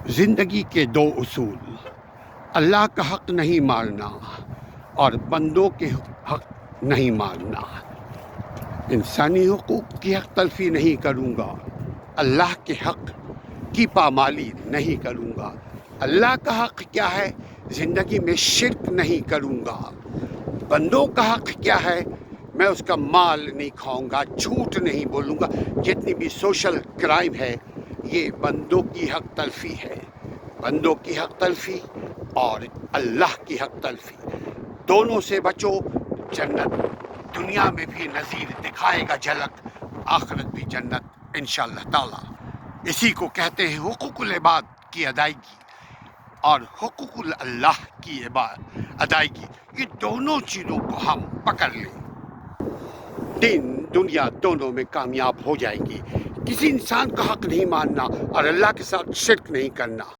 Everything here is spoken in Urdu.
زندگی کے دو اصول، اللہ کا حق نہیں مارنا اور بندوں کے حق نہیں مارنا۔ انسانی حقوق کی حق تلفی نہیں کروں گا، اللہ کے حق کی پامالی نہیں کروں گا۔ اللہ کا حق کیا ہے؟ زندگی میں شرک نہیں کروں گا۔ بندوں کا حق کیا ہے؟ میں اس کا مال نہیں کھاؤں گا، جھوٹ نہیں بولوں گا۔ جتنی بھی سوشل کرائم ہے یہ بندوں کی حق تلفی ہے، بندوں کی حق تلفی اور اللہ کی حق تلفی، دونوں سے بچو۔ جنت دنیا میں بھی نظیر دکھائے گا جھلک، آخرت بھی جنت انشاءاللہ تعالی۔ اسی کو کہتے ہیں حقوق العباد کی ادائیگی اور حقوق اللہ کی ادائیگی۔ یہ دونوں چیزوں کو ہم پکڑ لیں، دین دنیا دونوں میں کامیاب ہو جائیں گی۔ کسی انسان کا حق نہیں ماننا اور اللہ کے ساتھ شرک نہیں کرنا۔